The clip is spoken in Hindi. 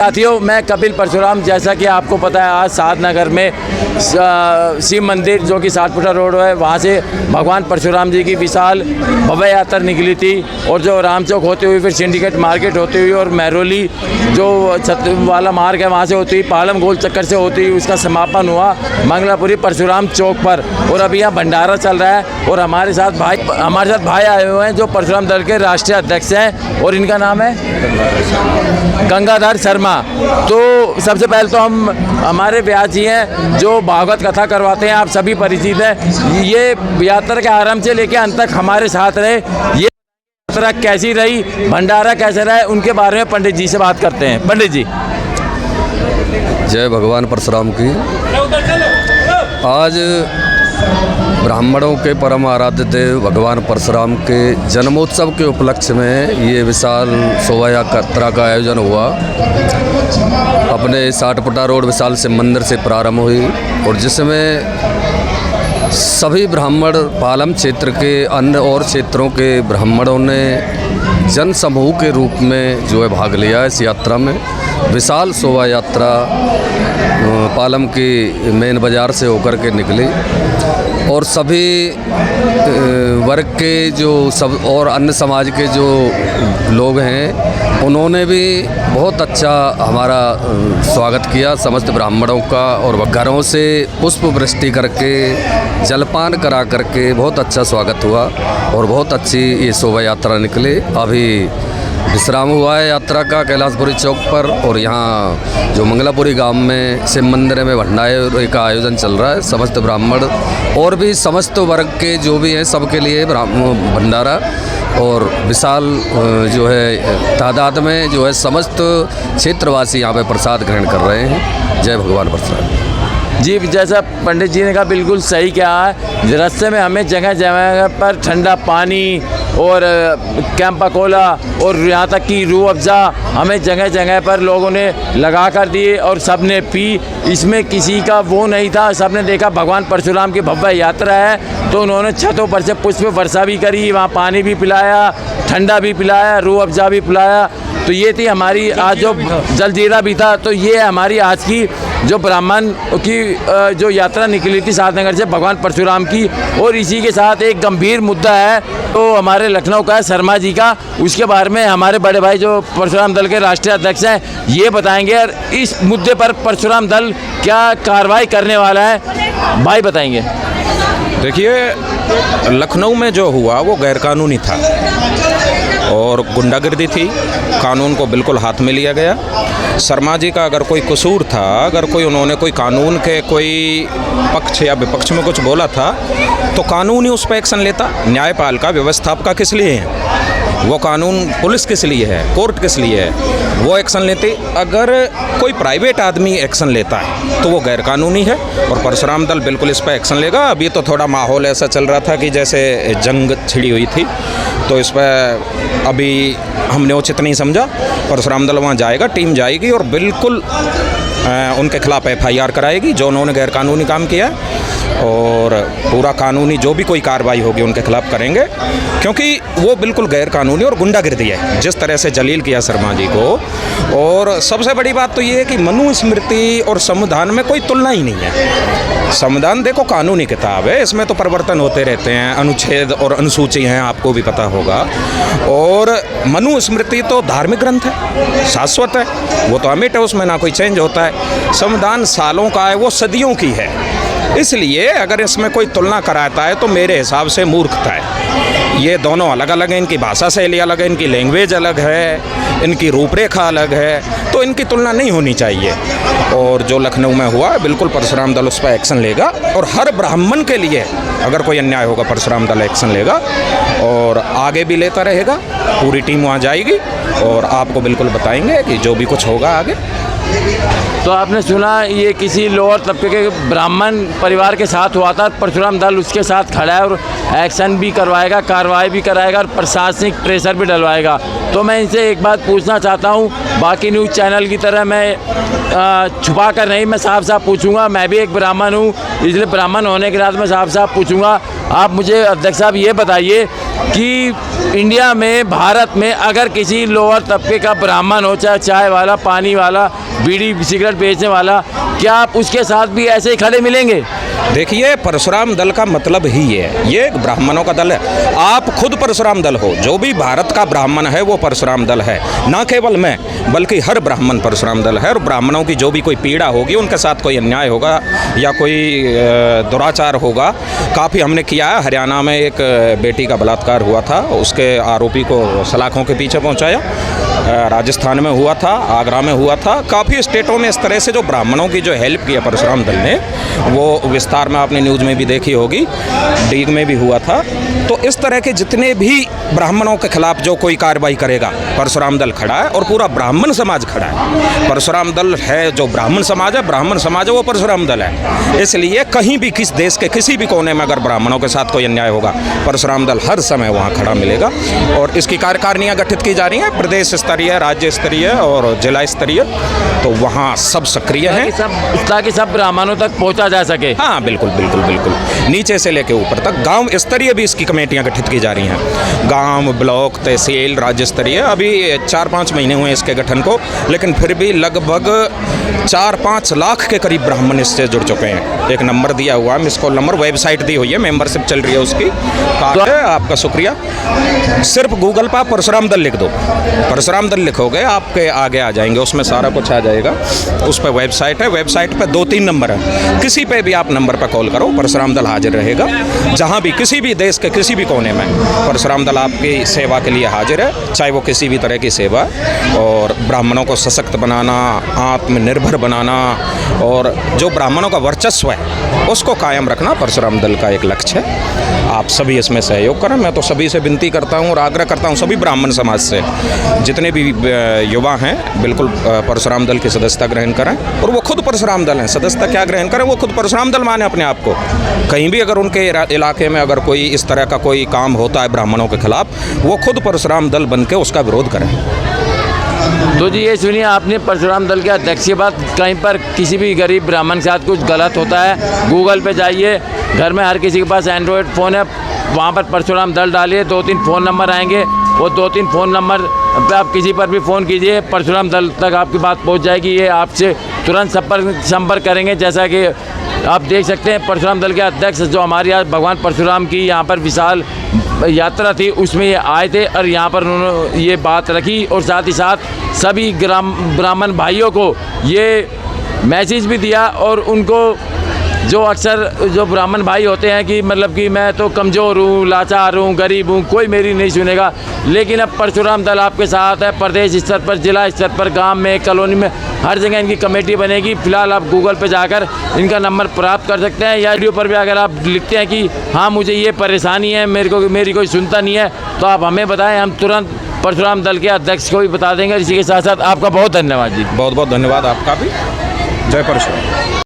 साथियों, मैं कपिल परशुराम। जैसा कि आपको पता है, आज साधनगर में शिव मंदिर जो कि सातपुरा रोड है, वहाँ से भगवान परशुराम जी की विशाल भव्य यात्रा निकली थी। और जो राम चौक होते हुए फिर सिंडिकेट मार्केट होते हुए और महरौली जो छत वाला मार्ग है वहाँ से होती हुई पालम गोल चक्कर से होती हुई उसका समापन हुआ मंगलापुरी परशुराम चौक पर। और अभी यहाँ भंडारा चल रहा है और हमारे साथ भाई आए हुए हैं जो परशुराम दल के राष्ट्रीय अध्यक्ष हैं और इनका नाम है गंगाधर शर्मा। तो सबसे पहले तो हमारे व्यास जी हैं जो भागवत कथा करवाते हैं, आप सभी परिचित हैं। ये यात्रा के आरंभ से लेकर अंत तक हमारे साथ रहे। ये यात्रा कैसी रही, भंडारा कैसे रहा, उनके बारे में पंडित जी से बात करते हैं। पंडित जी, जय भगवान परशुराम की। आज ब्राह्मणों के परम आराध्य देव भगवान परशुराम के जन्मोत्सव के उपलक्ष्य में ये विशाल शोभा यात्रा का आयोजन हुआ। अपने सातपुरा रोड विशाल शिव मंदिर से प्रारंभ हुई और जिसमें सभी ब्राह्मण पालम क्षेत्र के अन्य और क्षेत्रों के ब्राह्मणों ने जन समूह के रूप में जो है भाग लिया। इस यात्रा में विशाल शोभा यात्रा पालम की मेन बाज़ार से होकर के निकली और सभी वर्ग के जो सब और अन्य समाज के जो लोग हैं उन्होंने भी बहुत अच्छा हमारा स्वागत किया समस्त ब्राह्मणों का। और घरों से पुष्प वृष्टि करके जलपान करा करके बहुत अच्छा स्वागत हुआ और बहुत अच्छी ये शोभा यात्रा निकली। अभी विश्राम हुआ है यात्रा का कैलाशपुरी चौक पर और यहाँ जो मंगलापुरी गांव में शिव मंदिर में भंडारे का आयोजन चल रहा है। समस्त ब्राह्मण और भी समस्त वर्ग के जो भी हैं सबके लिए भंडारा और विशाल जो है तादाद में जो है समस्त क्षेत्रवासी यहाँ पे प्रसाद ग्रहण कर रहे हैं। जय भगवान परशुराम जी। जैसा पंडित जी ने कहा बिल्कुल सही कहा है। रास्ते में हमें जगह जगह पर ठंडा पानी और कैंपा कोला और यहाँ तक कि रूह अफ़ज़ा हमें जगह जगह पर लोगों ने लगा कर दिए और सब ने पी। इसमें किसी का वो नहीं था, सब ने देखा भगवान परशुराम की भव्य यात्रा है तो उन्होंने छतों पर से पुष्प वर्षा भी करी, वहाँ पानी भी पिलाया, ठंडा भी पिलाया, रूह अफ़ज़ा भी पिलाया। तो ये थी हमारी आज जो जलजीरा भी था। तो ये हमारी आज की जो ब्राह्मण की जो यात्रा निकली थी साधनगर से भगवान परशुराम की। और इसी के साथ एक गंभीर मुद्दा है तो हमारे लखनऊ का है शर्मा जी का, उसके बारे में हमारे बड़े भाई जो परशुराम दल के राष्ट्रीय अध्यक्ष हैं ये बताएंगे। और इस मुद्दे पर परशुराम दल क्या कार्रवाई करने वाला है भाई बताएंगे। देखिए, लखनऊ में जो हुआ वो गैरकानूनी था और गुंडागर्दी थी, कानून को बिल्कुल हाथ में लिया गया। शर्मा जी का अगर कोई कसूर था, अगर कोई उन्होंने कोई कानून के कोई पक्ष या विपक्ष में कुछ बोला था तो कानून ही उस पर एक्शन लेता। न्यायपालिका व्यवस्थापिका किस लिए है, वो कानून पुलिस किस लिए है, कोर्ट किस लिए है, वो एक्शन लेते। अगर कोई प्राइवेट आदमी एक्शन लेता है तो वो गैरकानूनी है और परशुराम दल बिल्कुल इस पर एक्शन लेगा। अभी तो थोड़ा माहौल ऐसा चल रहा था कि जैसे जंग छिड़ी हुई थी तो इस पर अभी हमने उचित नहीं समझा। परशुराम दल वहाँ जाएगा, टीम जाएगी और बिल्कुल उनके खिलाफ FIR कराएगी जो उन्होंने गैरकानूनी काम किया और पूरा कानूनी जो भी कोई कार्रवाई होगी उनके खिलाफ करेंगे क्योंकि वो बिल्कुल गैरकानूनी और गुंडागिर्दी है जिस तरह से जलील किया शर्मा जी को। और सबसे बड़ी बात तो ये है कि मनुस्मृति और संविधान में कोई तुलना ही नहीं है। संविधान देखो कानूनी किताब है, इसमें तो परिवर्तन होते रहते हैं, अनुच्छेद और अनुसूची हैं, आपको भी पता होगा। और मनुस्मृति तो धार्मिक ग्रंथ है, शाश्वत है, वो तो अमिट है, उसमें ना कोई चेंज होता है। संविधान सालों का है, वो सदियों की है। इसलिए अगर इसमें कोई तुलना कराता है तो मेरे हिसाब से मूर्खता है। ये दोनों अलग अलग हैं, इनकी भाषा शैली अलग है, इनकी लैंग्वेज अलग है, इनकी रूपरेखा अलग है, तो इनकी तुलना नहीं होनी चाहिए। और जो लखनऊ में हुआ बिल्कुल परशुराम दल उस पर एक्शन लेगा और हर ब्राह्मण के लिए अगर कोई अन्याय होगा परशुराम दल एक्शन लेगा और आगे भी लेता रहेगा। पूरी टीम वहाँ जाएगी और आपको बिल्कुल बताएंगे कि जो भी कुछ होगा आगे। तो आपने सुना ये किसी लोअर तबके के ब्राह्मण परिवार के साथ हुआ था, परशुराम दल उसके साथ खड़ा है और एक्शन भी करवाएगा, कार्रवाई भी कराएगा और प्रशासनिक प्रेशर भी डलवाएगा। तो मैं इनसे एक बात पूछना चाहता हूँ, बाकी न्यूज़ चैनल की तरह मैं छुपा कर नहीं, मैं साफ साफ पूछूंगा। मैं भी एक ब्राह्मण हूँ, इसलिए ब्राह्मण होने के नाते मैं साफ साफ पूछूंगा। आप मुझे अध्यक्ष साहब ये बताइए कि इंडिया में, भारत में अगर किसी लोअर तबके का ब्राह्मण हो, चाहे चाय वाला, पानी वाला, बीड़ी सिगरेट बेचने वाला, क्या आप उसके साथ भी ऐसे ही खड़े मिलेंगे? देखिए, परशुराम दल का मतलब ही ये एक ब्राह्मणों का दल है। आप खुद परशुराम दल हो, जो भी भारत का ब्राह्मण है वो परशुराम दल है। ना केवल मैं, बल्कि हर ब्राह्मण परशुराम दल है। और ब्राह्मणों की जो भी कोई पीड़ा होगी, उनके साथ कोई अन्याय होगा या कोई दुराचार होगा, काफ़ी हमने किया है। हरियाणा में एक बेटी का बलात्कार हुआ था, उसके आरोपी को सलाखों के पीछे पहुंचाया। राजस्थान में हुआ था, आगरा में हुआ था, काफ़ी स्टेटों में इस तरह से जो ब्राह्मणों की जो हेल्प की है परशुराम दल ने, वो विस्तार में आपने न्यूज़ में भी देखी होगी, डीग में भी हुआ था। तो इस तरह के जितने भी ब्राह्मणों के खिलाफ जो कोई कार्रवाई करेगा, परशुराम दल खड़ा है और पूरा ब्राह्मण समाज खड़ा है। परशुराम दल है जो ब्राह्मण समाज है, ब्राह्मण समाज है वो परशुराम दल है। इसलिए कहीं भी किस देश के किसी भी कोने में अगर ब्राह्मणों के साथ कोई अन्याय होगा, परशुराम दल हर समय वहाँ खड़ा मिलेगा। और इसकी कार्यकारिणियाँ गठित की जा रही हैं, प्रदेश स्तरीय, राज्य स्तरीय और जिला स्तरीय, तो वहाँ सब सक्रिय हैं ताकि सब ब्राह्मणों तक पहुँचा जा सके। हाँ, बिल्कुल बिल्कुल बिल्कुल, नीचे से लेके ऊपर तक। गांव स्तरीय भी इसकी कमेटियां गठित की जा रही हैं, गांव, ब्लॉक, तहसील, राज्य स्तरीय। अभी 4-5 महीने हुए इसके गठन को, लेकिन फिर भी लगभग 4-5 लाख के करीब ब्राह्मण इससे जुड़ चुके हैं। एक नंबर दिया हुआ है, मिस कॉल नंबर, वेबसाइट दी हुई है, मेंबरशिप चल रही है उसकी। आपका शुक्रिया। सिर्फ गूगल पर परशुराम दल लिख दो, परशुराम दल लिखोगे आपके आगे आ जाएंगे, उसमें सारा कुछ आ जाएगा। उस पर वेबसाइट है, वेबसाइट पर 2-3 नंबर है, किसी पे भी आप नंबर पर कॉल करो, परशुराम दल हाजिर रहेगा। जहाँ भी, किसी भी देश के किसी भी कोने में परशुराम दल आपकी सेवा के लिए हाजिर है, चाहे वो किसी भी तरह की सेवा। और ब्राह्मणों को सशक्त बनाना, आत्मनिर्भर बनाना और जो ब्राह्मणों का वर्चस्व है उसको कायम रखना परशुराम दल का एक लक्ष्य है। आप सभी इसमें सहयोग करें। मैं तो सभी से विनती करता हूँ और आग्रह करता हूँ, सभी ब्राह्मण समाज से, जितने भी युवा हैं, बिल्कुल परशुराम दल की सदस्यता ग्रहण करें। और वो खुद परशुराम दल हैं, सदस्यता क्या ग्रहण करें, वो खुद परशुराम दल माने अपने आप को। कहीं भी अगर उनके इलाके में अगर कोई इस तरह का कोई काम होता है ब्राह्मणों के खिलाफ, वो खुद परशुराम दल बन के उसका विरोध करें। तो जी ये सुनिए, आपने परशुराम दल के अध्यक्ष की बात। कहीं पर किसी भी गरीब ब्राह्मण के साथ कुछ गलत होता है, गूगल पे जाइए, घर में हर किसी के पास एंड्रॉयड फ़ोन है, वहाँ पर परशुराम दल डालिए, 2-3 फ़ोन नंबर आएंगे, वो 2-3 फ़ोन नंबर पे आप किसी पर भी फ़ोन कीजिए, परशुराम दल तक आपकी बात पहुँच जाएगी। ये आपसे तुरंत संपर्क करेंगे। जैसा कि आप देख सकते हैं, परशुराम दल के अध्यक्ष जो हमारे यहाँ भगवान परशुराम की यहाँ पर विशाल यात्रा थी, उसमें ये आए थे और यहाँ पर उन्होंने ये बात रखी। और साथ ही साथ सभी ब्राह्मण भाइयों को ये मैसेज भी दिया, और उनको जो अक्सर जो ब्राह्मण भाई होते हैं कि मतलब कि मैं तो कमज़ोर हूँ, लाचार हूँ, गरीब हूँ, कोई मेरी नहीं सुनेगा, लेकिन अब परशुराम दल आपके साथ है। प्रदेश स्तर पर, जिला स्तर पर, गांव में, कॉलोनी में, हर जगह इनकी कमेटी बनेगी। फिलहाल आप गूगल पे जाकर इनका नंबर प्राप्त कर सकते हैं, या वीडियो पर भी अगर आप लिखते हैं कि हाँ मुझे ये परेशानी है, मेरी कोई सुनता नहीं है, तो आप हमें बताएं, हम तुरंत परशुराम दल के अध्यक्ष को भी बता देंगे। इसी के साथ साथ आपका बहुत धन्यवाद जी। बहुत बहुत धन्यवाद आपका भी। जय परशुराम।